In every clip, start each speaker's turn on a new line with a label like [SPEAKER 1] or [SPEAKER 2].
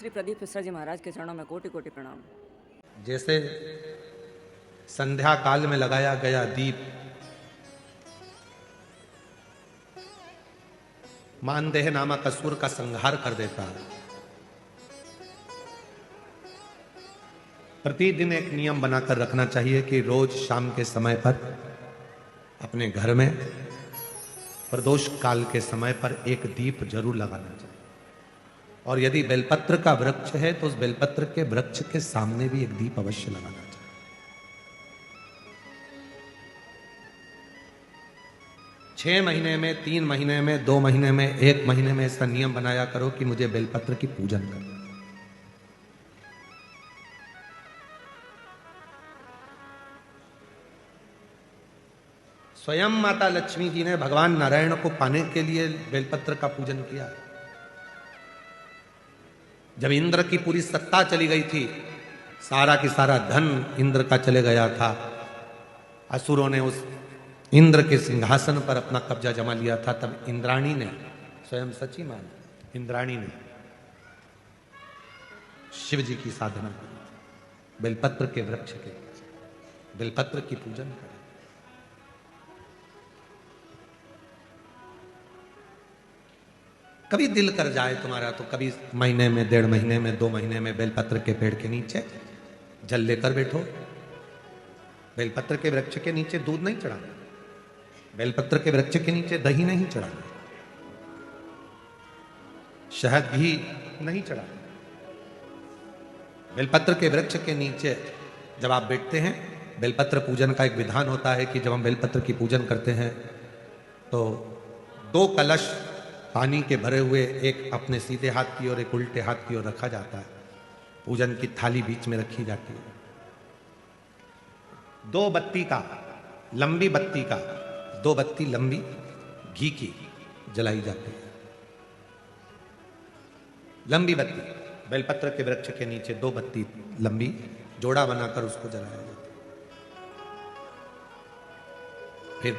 [SPEAKER 1] श्री प्रदीप मिश्रा जी महाराज के चरणों में कोटि कोटि प्रणाम।
[SPEAKER 2] जैसे संध्या काल में लगाया गया दीप मानदेह नामक असुर का संहार कर देता है, प्रतिदिन एक नियम बनाकर रखना चाहिए कि रोज शाम के समय पर अपने घर में प्रदोष काल के समय पर एक दीप जरूर लगाना चाहिए। और यदि बेलपत्र का वृक्ष है तो उस बेलपत्र के वृक्ष के सामने भी एक दीप अवश्य लगाना चाहिए। 6 महीने में, 3 महीने में, 2 महीने में, 1 महीने में ऐसा नियम बनाया करो कि मुझे बेलपत्र की पूजन करना। स्वयं माता लक्ष्मी जी ने भगवान नारायण को पाने के लिए बेलपत्र का पूजन किया। जब इंद्र की पूरी सत्ता चली गई थी, सारा की सारा धन इंद्र का चले गया था, असुरों ने उस इंद्र के सिंहासन पर अपना कब्जा जमा लिया था, तब इंद्राणी ने, स्वयं सची मान इंद्राणी ने शिव जी की साधना की, बेलपत्र के वृक्ष के, बेलपत्र की पूजन करें। कभी दिल कर जाए तुम्हारा तो कभी महीने में, 1.5 महीने में, 2 महीने में बेलपत्र के पेड़ के नीचे जल लेकर बैठो। बेलपत्र के वृक्ष के नीचे दूध नहीं चढ़ाना, बेलपत्र के वृक्ष के नीचे दही नहीं चढ़ाना, शहद भी नहीं चढ़ाना। बेलपत्र के वृक्ष के नीचे जब आप बैठते हैं, बेलपत्र पूजन का एक विधान होता है कि जब हम बेलपत्र की पूजन करते हैं तो 2 कलश पानी के भरे हुए, एक अपने सीधे हाथ की ओर, एक उल्टे हाथ की ओर रखा जाता है। पूजन की थाली बीच में रखी जाती है। 2 बत्ती का, लंबी बत्ती का, 2 बत्ती लंबी घी की जलाई जाती है। लंबी बत्ती बेलपत्र के वृक्ष के नीचे 2 बत्ती लंबी जोड़ा बनाकर उसको जलाया जाता है। फिर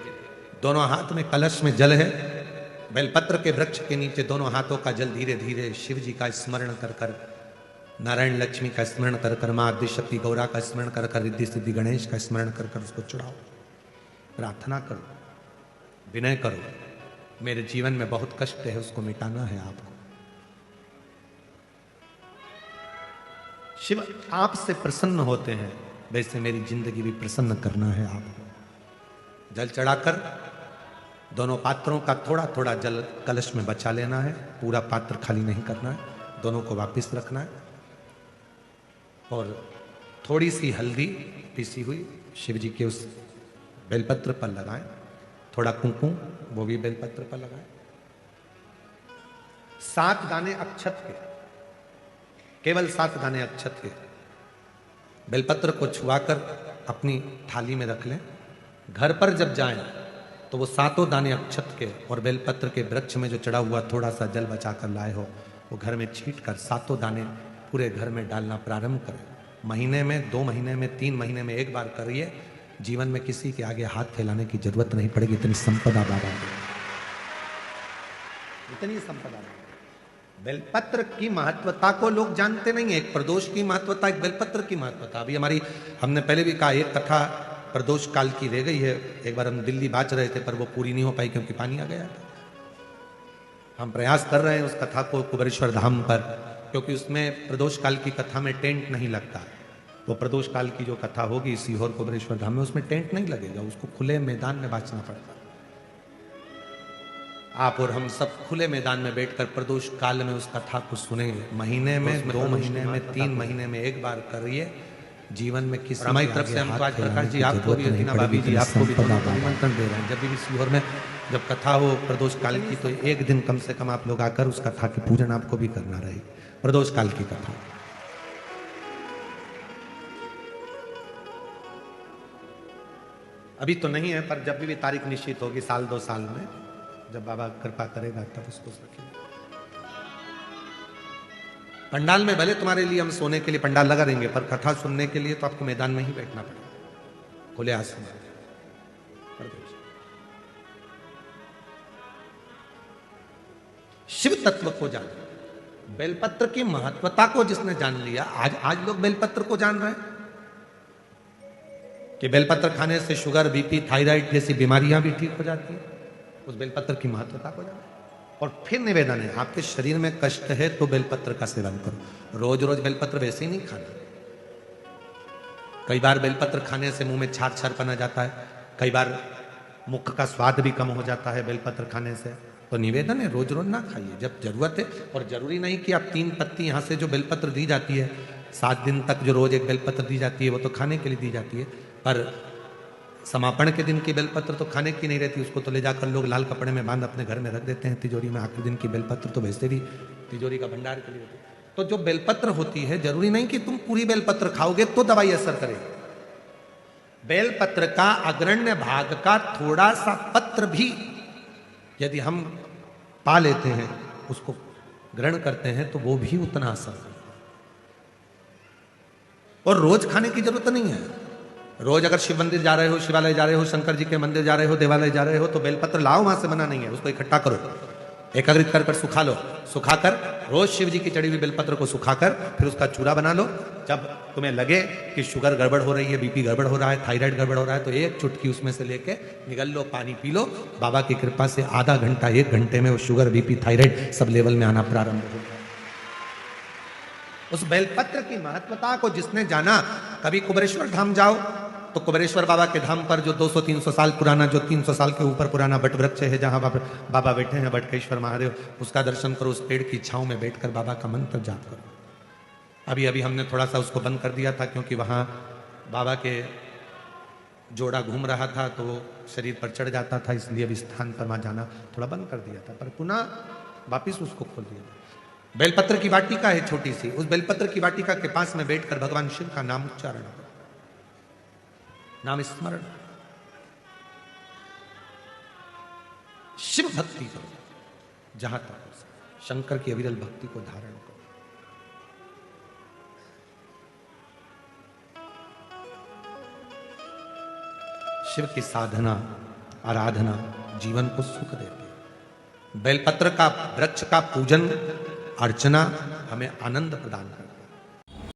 [SPEAKER 2] दोनों हाथ में कलश में जल है, बेलपत्र के वृक्ष के नीचे दोनों हाथों का जल धीरे धीरे शिव जी का स्मरण कर कर, नारायण लक्ष्मी का स्मरण कर कर, मां आदिशक्ति गौरा का स्मरण कर कर, रिद्धि सिद्धि गणेश का स्मरण कर कर उसको चढ़ाओ। प्रार्थना करो, विनय करो, मेरे जीवन में बहुत कष्ट है, उसको मिटाना है आपको। शिव आपसे प्रसन्न होते हैं, वैसे मेरी जिंदगी भी प्रसन्न करना है आपको। जल चढ़ाकर दोनों पात्रों का थोड़ा थोड़ा जल कलश में बचा लेना है, पूरा पात्र खाली नहीं करना है, दोनों को वापस रखना है। और थोड़ी सी हल्दी पीसी हुई शिव जी के उस बेलपत्र पर लगाएं, थोड़ा कुंकुम वो भी बेलपत्र पर लगाएं। 7 दाने अक्षत के, केवल 7 दाने अक्षत के बेलपत्र को छुआकर अपनी थाली में रख लें। घर पर जब जाएं तो वो 7 दाने अक्षत के और बेलपत्र के वृक्ष में जो चढ़ा हुआ थोड़ा सा जल बचाकर लाए हो, वो घर में छींट कर 7 दाने पूरे घर में डालना प्रारंभ करें। महीने में, 2 महीने में, 3 महीने में एक बार करिए। जीवन में किसी के आगे हाथ फैलाने की जरूरत नहीं पड़ेगी। इतनी संपदा बाबा दे, इतनी संपदा। बेलपत्र की महत्वता को लोग जानते नहीं। एक प्रदोष की महत्वता, एक बेलपत्र की महत्वता। अभी हमने पहले भी कहा, एक कथा प्रदोष काल की रह गई है। एक बार हम दिल्ली बाच रहे थे पर वो पूरी नहीं हो पाई क्योंकि पानी आ गया था। हम प्रयास कर रहे हैं उस कथा को कुबेरेश्वर धाम पर, क्योंकि उसमें प्रदोष काल की कथा में टेंट नहीं लगता। वो प्रदोष काल की जो कथा होगी सीहोर कुबेरेश्वर धाम में, उसमें टेंट नहीं लगेगा, उसको खुले मैदान में बांचना पड़ता। आप और हम सब खुले मैदान में बैठकर प्रदोष काल में उस कथा को सुनेंगे। महीने में, 2 महीने में, 3 महीने में एक बार करिए। जीवन में किसी हमारी तरफ से हम तो आज प्रकाश जी आपको भी, अतीना भाभी जी आपको भी निमंत्रण दे रहे हैं। जब भी सीहोर में जब कथा हो प्रदोष काल की, तो एक दिन कम से कम आप लोग आकर उस कथा की पूजन आपको भी करना रहे। प्रदोष काल की कथा अभी तो नहीं है, पर जब भी तारीख निश्चित होगी, 1-2 साल में, जब बाबा कृपा करेगा तब उसको रखेंगे। पंडाल में भले तुम्हारे लिए हम सोने के लिए पंडाल लगा देंगे, पर कथा सुनने के लिए तो आपको मैदान में ही बैठना पड़ेगा, खुले आसमान। शिव तत्व को जानो, बेलपत्र की महत्वता को जिसने जान लिया, आज लोग बेलपत्र को जान रहे हैं कि बेलपत्र खाने से शुगर, बीपी, थायराइड जैसी बीमारियां भी ठीक हो जाती है। उस बेलपत्र की महत्वता को जाना। और फिर निवेदन है, आपके शरीर में कष्ट है तो बेलपत्र का सेवन करो। रोज रोज बेलपत्र वैसे ही नहीं खाना। कई बार बेलपत्र खाने से मुंह में छार छार पना जाता है, कई बार मुख का स्वाद भी कम हो जाता है बेलपत्र खाने से। तो निवेदन है, रोज रोज ना खाइए, जब जरूरत है। और जरूरी नहीं कि आप 3 पत्ती यहां से जो बेलपत्र दी जाती है 7 दिन तक जो रोज एक बेलपत्र दी जाती है वो तो खाने के लिए दी जाती है, पर समापन के दिन की बेलपत्र तो खाने की नहीं रहती। उसको तो ले जाकर लोग लाल कपड़े में बांध अपने घर में रख देते हैं तिजोरी में। आखिरी दिन की बेलपत्र तो वैसे भी तिजोरी का भंडार के लिए होती है। तो जो बेलपत्र होती है, जरूरी नहीं कि तुम पूरी बेलपत्र खाओगे तो दवाई असर करे। बेलपत्र का अग्रण्य भाग का थोड़ा सा पत्र भी यदि हम पा लेते हैं, उसको ग्रहण करते हैं, तो वो भी उतना असर करता है। और रोज खाने की जरूरत नहीं है। रोज अगर शिव मंदिर जा रहे हो, शिवालय जा रहे हो, शंकर जी के मंदिर जा रहे हो, देवालय जा रहे हो, तो बेलपत्र लाओ, वहां से मना नहीं है। उसको इकट्ठा करो, एकाग्रित कर सुखा लो। सुखाकर रोज शिव जी की चढ़ी हुई बेलपत्र को सुखाकर फिर उसका चूरा बना लो। जब तुम्हें लगे कि शुगर गड़बड़ हो रही है, बीपी गड़बड़ हो रहा है, थायराइड गड़बड़ हो रहा है, तो एक चुटकी उसमें से लेके निगल लो, पानी पी लो। बाबा की कृपा से आधा घंटा 1 घंटे में वो sugar, BP, thyroid sub level में आना प्रारंभ हो गया। उस बेलपत्र की महत्वता को जिसने जाना, कभी कुबेरेश्वर धाम जाओ तो कुबेरेश्वर बाबा के धाम पर जो 200-300 साल पुराना, जो 300 साल के ऊपर पुराना बट वृक्ष है, जहां बाबा बैठे हैं, बटकेश्वर महादेव, उसका दर्शन करो। उस पेड़ की छांव में बैठकर बाबा का मंत्र जाप करो। अभी अभी हमने थोड़ा सा उसको बंद कर दिया था, क्योंकि वहां बाबा के जोड़ा घूम रहा था तो शरीर पर चढ़ जाता था, इसलिए अभी स्थान पर वहां जाना थोड़ा बंद कर दिया था, पर पुनः वापिस उसको खोल दिया। बेलपत्र की वाटिका है छोटी सी, उस बेलपत्र की वाटिका के पास में बैठकर भगवान शिव का नाम उच्चारण करो, नाम स्मरण, शिव भक्ति करो जहां तक हो सके। शंकर की अविरल भक्ति को धारण करो। शिव की साधना, आराधना जीवन को सुख देती है। बेलपत्र का वृक्ष का पूजन अर्चना हमें आनंद प्रदान करता है।